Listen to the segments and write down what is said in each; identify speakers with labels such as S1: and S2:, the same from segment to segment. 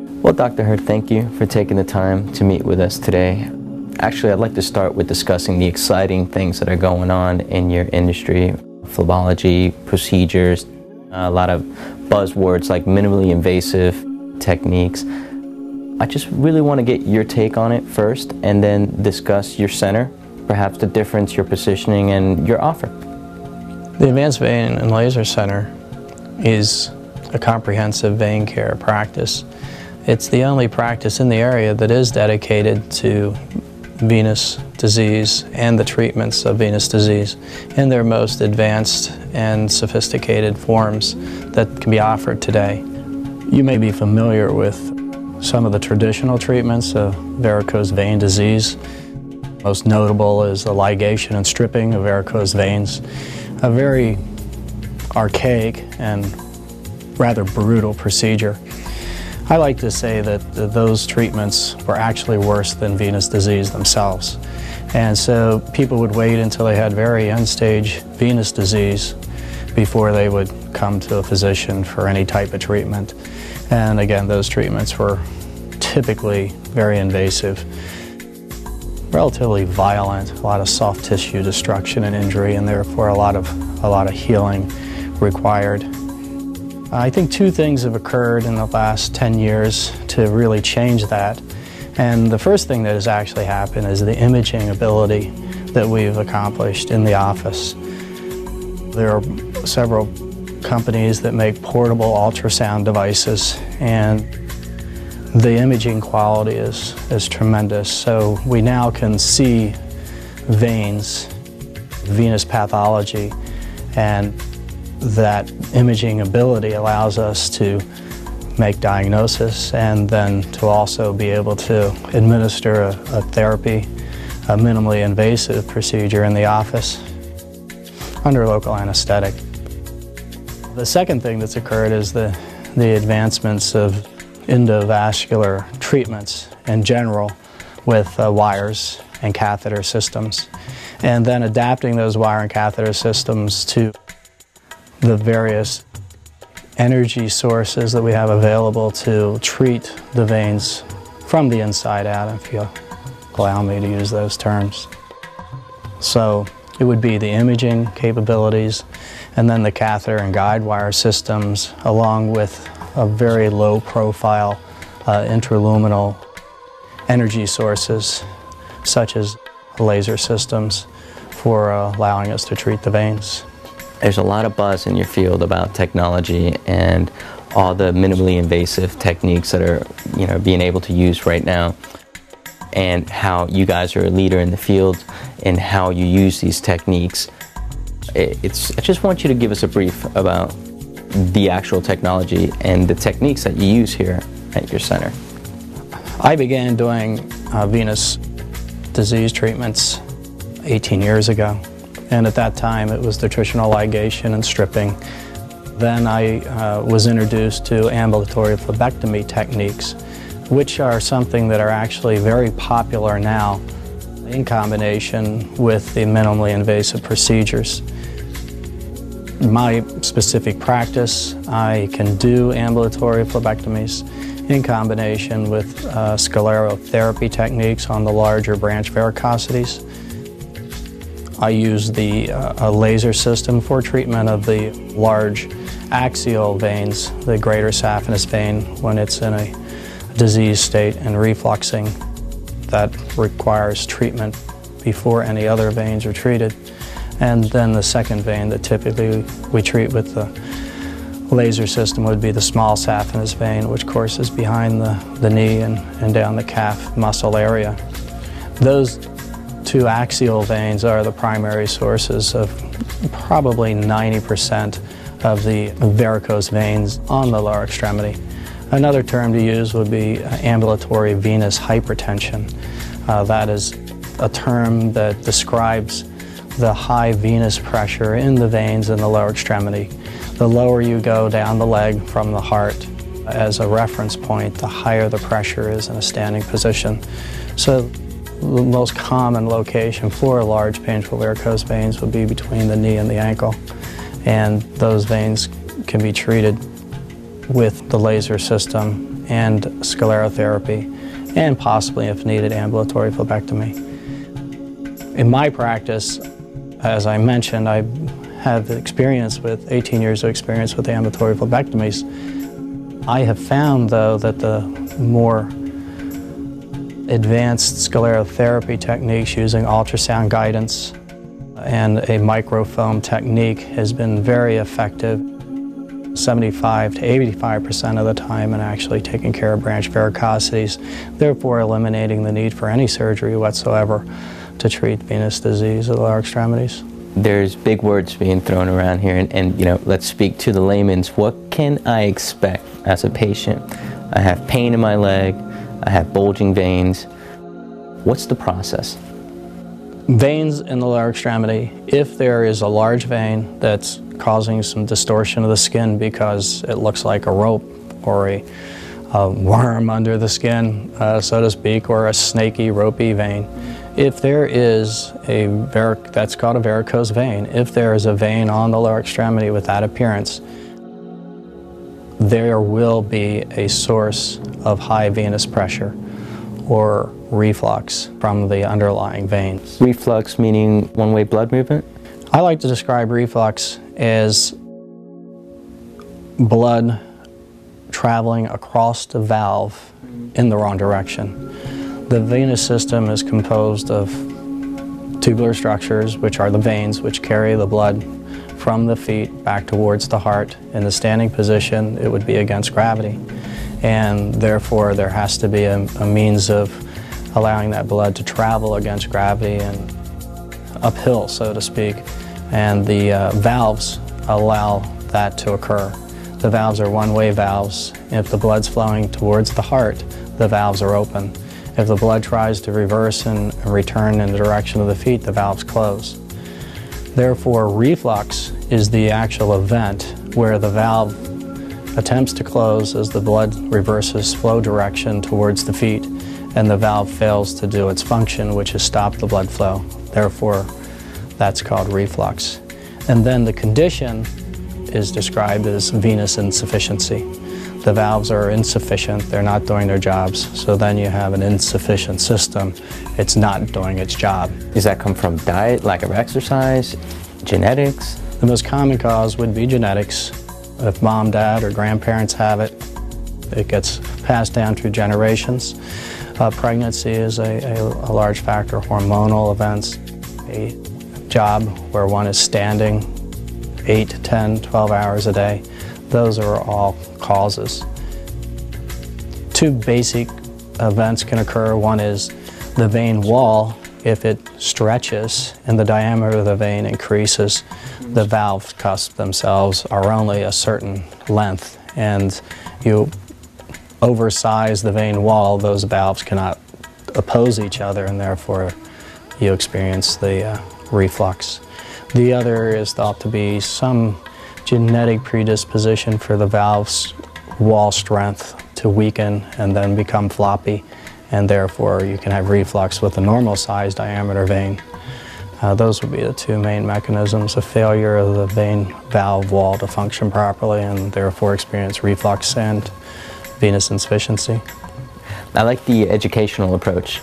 S1: Well, Dr. Hurd, thank you for taking the time to meet with us today. Actually, I'd like to start with discussing the exciting things that are going on in your industry, phlebology, procedures, a lot of buzzwords like minimally invasive techniques. I just really want to get your take on it first and then discuss your center, perhaps the difference, your positioning, and your offer.
S2: The Advanced Vein and Laser Center is a comprehensive vein care practice. It's the only practice in the area that is dedicated to venous disease and the treatments of venous disease in their most advanced and sophisticated forms that can be offered today. You may be familiar with some of the traditional treatments of varicose vein disease. Most notable is the ligation and stripping of varicose veins, a very archaic and rather brutal procedure. I like to say that those treatments were actually worse than venous disease themselves. And so people would wait until they had very end-stage venous disease before they would come to a physician for any type of treatment. And again, those treatments were typically very invasive, relatively violent, a lot of soft tissue destruction and injury, and therefore a lot of healing required. I think two things have occurred in the last 10 years to really change that. And the first thing that has actually happened is the imaging ability that we've accomplished in the office. There are several companies that make portable ultrasound devices, and the imaging quality is tremendous. So we now can see veins, venous pathology, and that imaging ability allows us to make diagnosis and then to also be able to administer a therapy, a minimally invasive procedure in the office under local anesthetic. The second thing that's occurred is the advancements of endovascular treatments in general with wires and catheter systems, and then adapting those wire and catheter systems to the various energy sources that we have available to treat the veins from the inside out, if you'll allow me to use those terms. So it would be the imaging capabilities and then the catheter and guide wire systems, along with a very low profile intraluminal energy sources such as laser systems for allowing us to treat the veins.
S1: There's a lot of buzz in your field about technology and all the minimally invasive techniques that are, being able to use right now, and how you guys are a leader in the field and how you use these techniques. I just want you to give us a brief about the actual technology and the techniques that you use here at your center.
S2: I began doing venous disease treatments 18 years ago. And at that time, it was the traditional ligation and stripping. Then I was introduced to ambulatory phlebectomy techniques, which are something that are actually very popular now in combination with the minimally invasive procedures. In my specific practice, I can do ambulatory phlebectomies in combination with sclerotherapy techniques on the larger branch varicosities. I use the laser system for treatment of the large axial veins, the greater saphenous vein, when it's in a disease state and refluxing. That requires treatment before any other veins are treated. And then the second vein that typically we treat with the laser system would be the small saphenous vein, which of course is behind the knee and down the calf muscle area. Those two axial veins are the primary sources of probably 90% of the varicose veins on the lower extremity. Another term to use would be ambulatory venous hypertension. That is a term that describes the high venous pressure in the veins in the lower extremity. The lower you go down the leg from the heart as a reference point, the higher the pressure is in a standing position. So the most common location for large painful varicose veins would be between the knee and the ankle, and those veins can be treated with the laser system and sclerotherapy, and possibly, if needed, ambulatory phlebectomy. In my practice, as I mentioned, I have experience with 18 years of experience with ambulatory phlebectomies. I have found, though, that the more advanced sclerotherapy techniques using ultrasound guidance and a microfoam technique has been very effective 75 to 85% of the time in actually taking care of branch varicosities, therefore eliminating the need for any surgery whatsoever to treat venous disease of the lower extremities.
S1: There's big words being thrown around here, and let's speak to the layman's. What can I expect as a patient? I have pain in my leg, I have bulging veins. What's the process?
S2: Veins in the lower extremity, if there is a large vein that's causing some distortion of the skin because it looks like a rope or a worm under the skin, so to speak, or a snaky, ropey vein. If there is that's called a varicose vein, if there is a vein on the lower extremity with that appearance, there will be a source of high venous pressure or reflux from the underlying veins.
S1: Reflux meaning one-way blood movement?
S2: I like to describe reflux as blood traveling across the valve in the wrong direction. The venous system is composed of tubular structures, which are the veins, which carry the blood from the feet back towards the heart. In the standing position, it would be against gravity. And therefore, there has to be a means of allowing that blood to travel against gravity and uphill, so to speak. And the valves allow that to occur. The valves are one-way valves. If the blood's flowing towards the heart, the valves are open. If the blood tries to reverse and return in the direction of the feet, the valves close. Therefore, reflux is the actual event where the valve attempts to close as the blood reverses flow direction towards the feet, and the valve fails to do its function, which is stop the blood flow. Therefore, that's called reflux. And then the condition is described as venous insufficiency. The valves are insufficient, they're not doing their jobs, so then you have an insufficient system. It's not doing its job.
S1: Does that come from diet, lack of exercise, genetics?
S2: The most common cause would be genetics. If mom, dad, or grandparents have it, it gets passed down through generations. Pregnancy is a large factor, hormonal events, a job where one is standing 8, 10, 12 hours a day. Those are all causes. Two basic events can occur. One is the vein wall. If it stretches and the diameter of the vein increases, the valve cusps themselves are only a certain length, and you oversize the vein wall, those valves cannot oppose each other, and therefore you experience the reflux. The other is thought to be some genetic predisposition for the valve's wall strength to weaken and then become floppy, and therefore you can have reflux with a normal size diameter vein. Those would be the two main mechanisms of failure of the vein valve wall to function properly, and therefore experience reflux and venous insufficiency.
S1: I like the educational approach.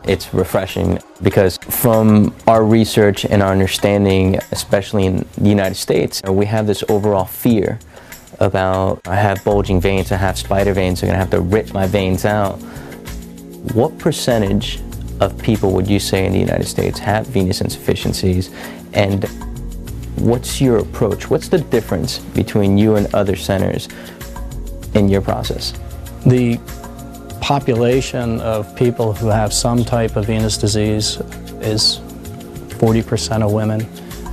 S1: It's refreshing because from our research and our understanding, especially in the United States, we have this overall fear about, I have bulging veins, I have spider veins, I'm going to have to rip my veins out. What percentage of people would you say in the United States have venous insufficiencies, and what's your approach? What's the difference between you and other centers in your process?
S2: The population of people who have some type of venous disease is 40% of women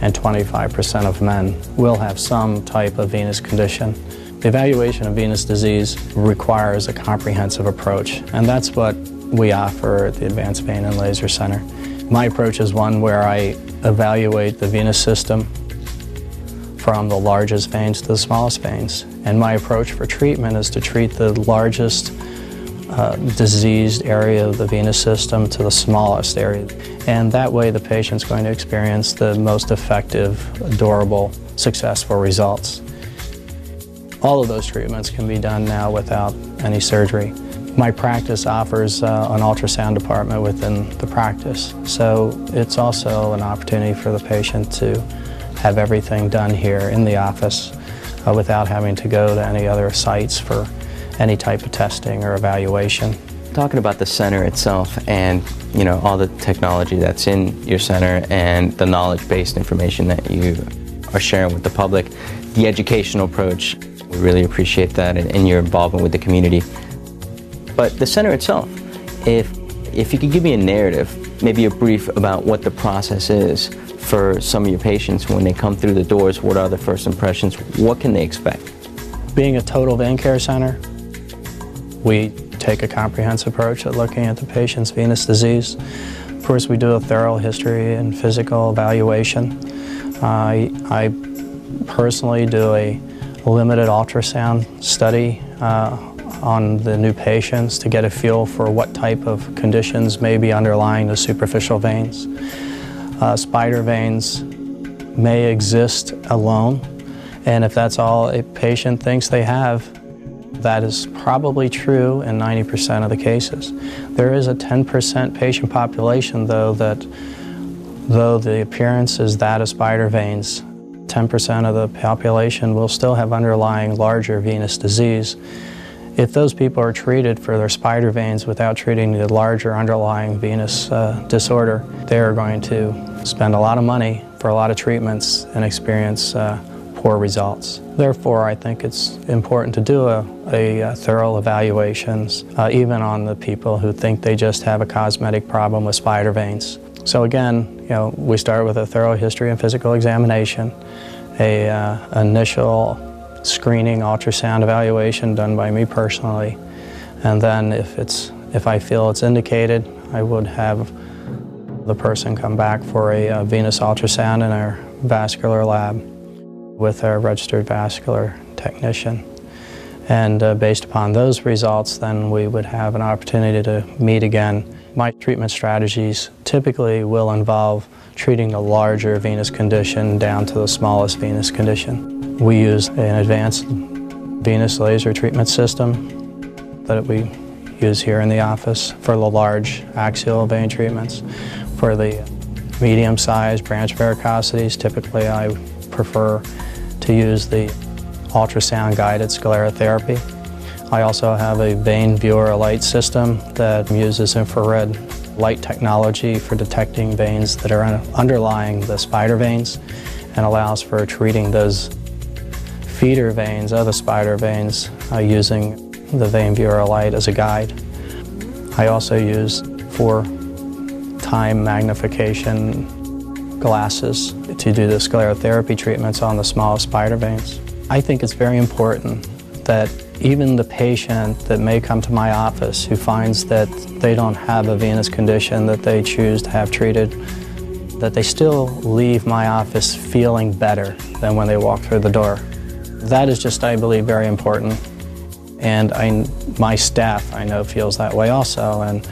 S2: and 25% of men will have some type of venous condition. The evaluation of venous disease requires a comprehensive approach, and that's what we offer at the Advanced Vein and Laser Center. My approach is one where I evaluate the venous system from the largest veins to the smallest veins, and my approach for treatment is to treat the largest diseased area of the venous system to the smallest area. And that way the patient's going to experience the most effective, durable, successful results. All of those treatments can be done now without any surgery. My practice offers an ultrasound department within the practice, so it's also an opportunity for the patient to have everything done here in the office without having to go to any other sites for any type of testing or evaluation.
S1: Talking about the center itself and all the technology that's in your center and the knowledge-based information that you are sharing with the public, the educational approach, we really appreciate that and your involvement with the community. But the center itself, if you could give me a narrative, maybe a brief about what the process is for some of your patients when they come through the doors, what are the first impressions, what can they expect?
S2: Being a total vein care center, we take a comprehensive approach at looking at the patient's venous disease. Of course, we do a thorough history and physical evaluation. I personally do a limited ultrasound study on the new patients to get a feel for what type of conditions may be underlying the superficial veins. Spider veins may exist alone, and if that's all a patient thinks they have, that is probably true in 90% of the cases. There is a 10% patient population, though, that though the appearance is that of spider veins, 10% of the population will still have underlying larger venous disease. If those people are treated for their spider veins without treating the larger underlying venous disorder, they are going to spend a lot of money for a lot of treatments and experience poor results. Therefore, I think it's important to do a thorough evaluations, even on the people who think they just have a cosmetic problem with spider veins. So again, we start with a thorough history and physical examination, a initial screening ultrasound evaluation done by me personally, and then if I feel it's indicated, I would have the person come back for a venous ultrasound in our vascular lab with our registered vascular technician. And based upon those results, then we would have an opportunity to meet again. My treatment strategies typically will involve treating the larger venous condition down to the smallest venous condition. We use an advanced venous laser treatment system that we use here in the office for the large axial vein treatments. For the medium-sized branch varicosities, typically I prefer to use the ultrasound-guided sclerotherapy. I also have a vein viewer light system that uses infrared light technology for detecting veins that are underlying the spider veins and allows for treating those feeder veins, other spider veins, using the vein viewer light as a guide. I also use 4 time magnification glasses to do the sclerotherapy treatments on the small spider veins. I think it's very important that even the patient that may come to my office who finds that they don't have a venous condition that they choose to have treated, that they still leave my office feeling better than when they walk through the door. That is just, I believe, very important. And my staff, I know, feels that way also, and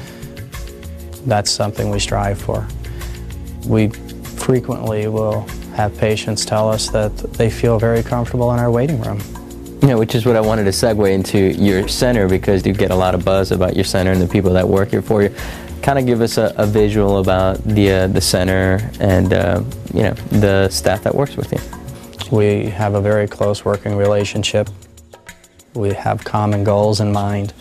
S2: that's something we strive for. We frequently will have patients tell us that they feel very comfortable in our waiting room.
S1: Yeah, which is what I wanted to segue into your center, because you get a lot of buzz about your center and the people that work here for you. Kind of give us a visual about the center and the staff that works with you.
S2: We have a very close working relationship. We have common goals in mind,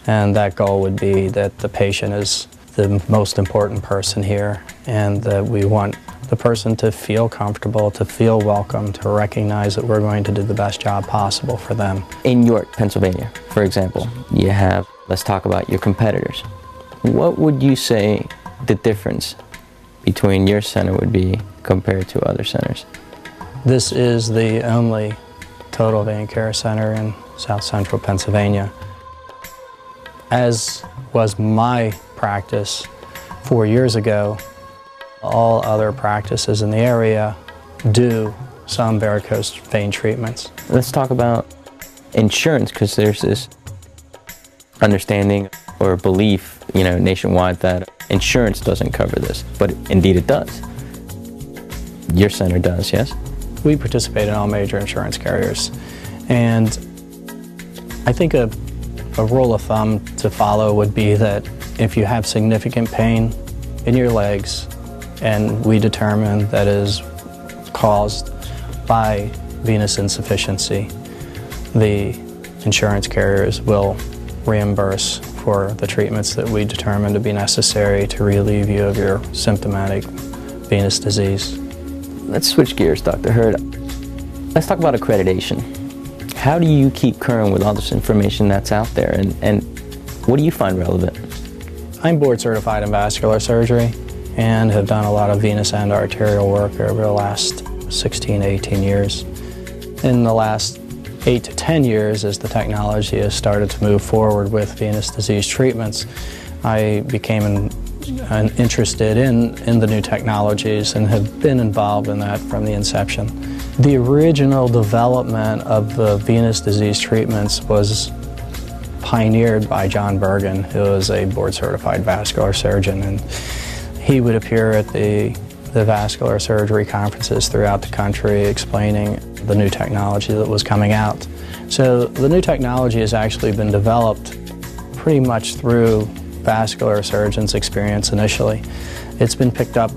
S2: and that goal would be that the patient is the most important person here, and that we want the person to feel comfortable, to feel welcome, to recognize that we're going to do the best job possible for them.
S1: In York, Pennsylvania, for example, you have, let's talk about your competitors. What would you say the difference between your center would be compared to other centers?
S2: This is the only total vein care center in South Central Pennsylvania. As was my practice 4 years ago, all other practices in the area do some varicose vein treatments.
S1: Let's talk about insurance, because there's this understanding or belief, nationwide that insurance doesn't cover this, but indeed it does. Your center does, yes?
S2: We participate in all major insurance carriers, and I think a A rule of thumb to follow would be that if you have significant pain in your legs and we determine that is caused by venous insufficiency, the insurance carriers will reimburse for the treatments that we determine to be necessary to relieve you of your symptomatic venous disease.
S1: Let's switch gears, Dr. Hurd. Let's talk about accreditation. How do you keep current with all this information that's out there, and what do you find relevant?
S2: I'm board certified in vascular surgery and have done a lot of venous and arterial work over the last 16 to 18 years. In the last 8 to 10 years, as the technology has started to move forward with venous disease treatments, I became interested in the new technologies and have been involved in that from the inception. The original development of the venous disease treatments was pioneered by John Bergen, who is a board-certified vascular surgeon, and he would appear at the vascular surgery conferences throughout the country explaining the new technology that was coming out. So the new technology has actually been developed pretty much through vascular surgeons' experience initially. It's been picked up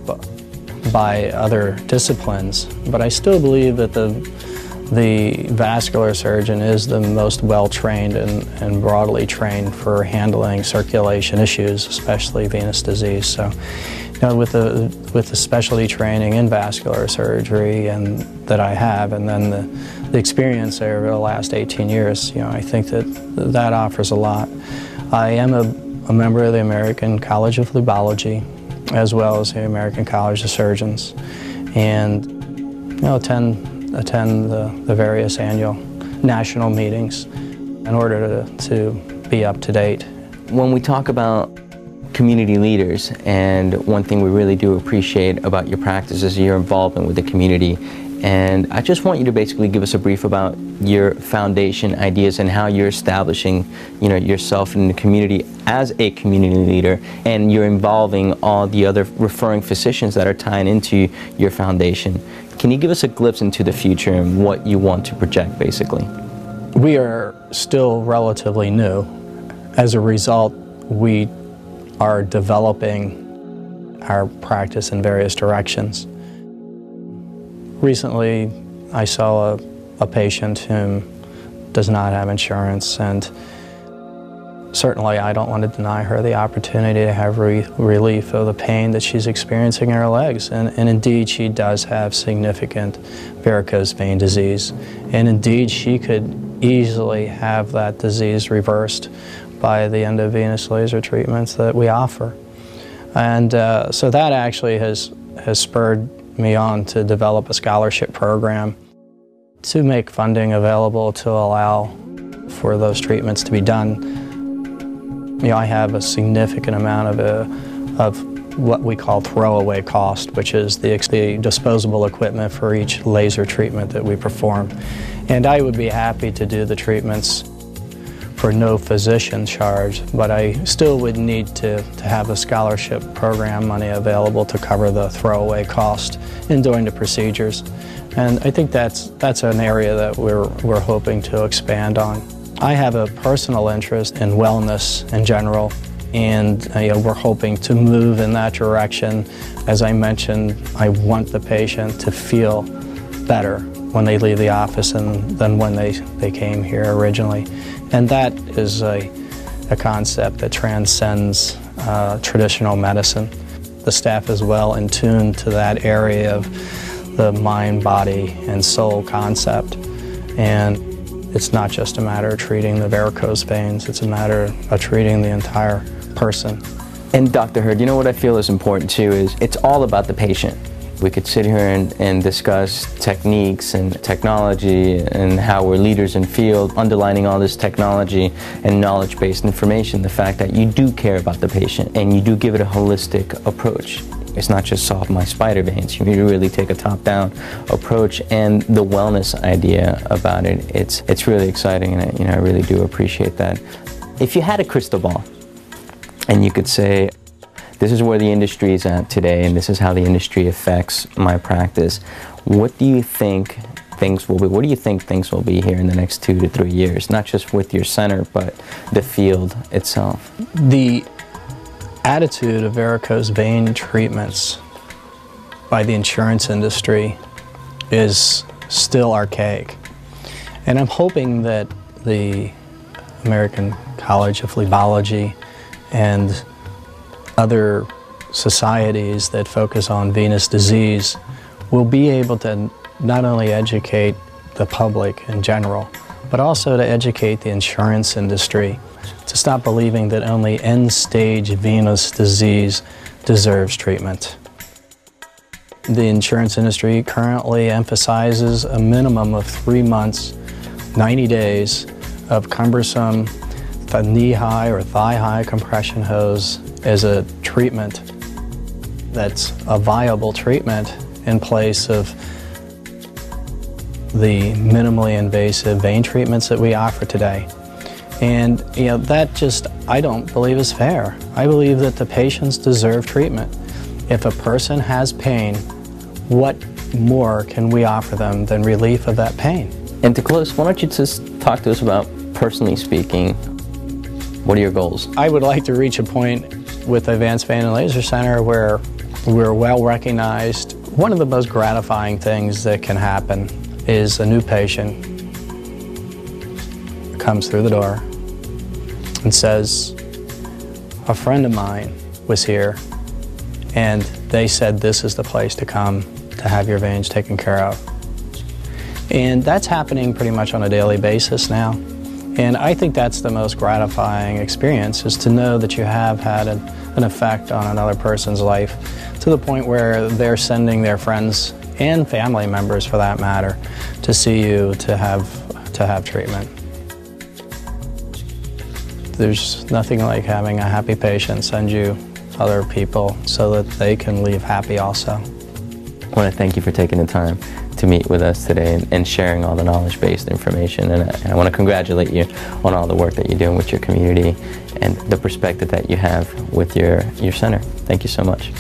S2: by other disciplines, but I still believe that the vascular surgeon is the most well-trained and broadly trained for handling circulation issues, especially venous disease. So, you know, with the specialty training in vascular surgery and that I have, and then the experience over the last 18 years, you know, I think that offers a lot. I am a member of the American College of Phlebology, as well as the American College of Surgeons, and you know, attend the various annual national meetings in order to be up to date.
S1: When we talk about community leaders, and one thing we really do appreciate about your practice is your involvement with the community. And I just want you to basically give us a brief about your foundation ideas and how you're establishing, you know, yourself in the community as a community leader, and you're involving all the other referring physicians that are tying into your foundation. Can you give us a glimpse into the future and what you want to project, basically?
S2: We are still relatively new. As a result, we are developing our practice in various directions. Recently, I saw a patient who does not have insurance, and certainly I don't want to deny her the opportunity to have relief of the pain that she's experiencing in her legs. And indeed, she does have significant varicose vein disease. And indeed, she could easily have that disease reversed by the endovenous laser treatments that we offer. And so that actually has spurred me on to develop a scholarship program to make funding available to allow for those treatments to be done. You know, I have a significant amount of what we call throwaway cost, which is the disposable equipment for each laser treatment that we perform. And I would be happy to do the treatments for no physician charge, but I still would need to have the scholarship program money available to cover the throwaway cost in doing the procedures. And I think that's an area that we're hoping to expand on. I have a personal interest in wellness in general, and you know, we're hoping to move in that direction. As I mentioned, I want the patient to feel better when they leave the office than when they came here originally. And that is a concept that transcends traditional medicine. The staff is well in tune to that area of the mind, body, and soul concept. And it's not just a matter of treating the varicose veins, it's a matter of treating the entire person.
S1: And Dr. Hurd, you know what I feel is important too is it's all about the patient. We could sit here and discuss techniques and technology and how we're leaders in field, underlining all this technology and knowledge-based information, the fact that you do care about the patient and you do give it a holistic approach. It's not just solve my spider veins. You really take a top-down approach, and the wellness idea about it, it's really exciting, and you know, I really do appreciate that. If you had a crystal ball and you could say, this is where the industry is at today, and this is how the industry affects my practice, what do you think things will be? What do you think things will be here in the next 2 to 3 years? Not just with your center, but the field itself.
S2: The attitude of varicose vein treatments by the insurance industry is still archaic. And I'm hoping that the American College of Phlebology and other societies that focus on venous disease will be able to not only educate the public in general, but also to educate the insurance industry to stop believing that only end-stage venous disease deserves treatment. The insurance industry currently emphasizes a minimum of 3 months, 90 days of cumbersome knee-high or thigh-high compression hose as a treatment that's a viable treatment in place of the minimally invasive vein treatments that we offer today. And that just, I don't believe is fair. I believe that the patients deserve treatment. If a person has pain, what more can we offer them than relief of that pain?
S1: And to close, why don't you just talk to us about, personally speaking, what are your goals?
S2: I would like to reach a point with the Advanced Vein and Laser Center where we're well recognized. One of the most gratifying things that can happen is a new patient comes through the door and says, a friend of mine was here and they said this is the place to come to have your veins taken care of. And that's happening pretty much on a daily basis now. And I think that's the most gratifying experience, is to know that you have had an effect on another person's life to the point where they're sending their friends and family members, for that matter, to see you to have treatment. There's nothing like having a happy patient send you other people so that they can leave happy also.
S1: I want to thank you for taking the time to meet with us today and sharing all the knowledge-based information. And I want to congratulate you on all the work that you're doing with your community and the perspective that you have with your center. Thank you so much.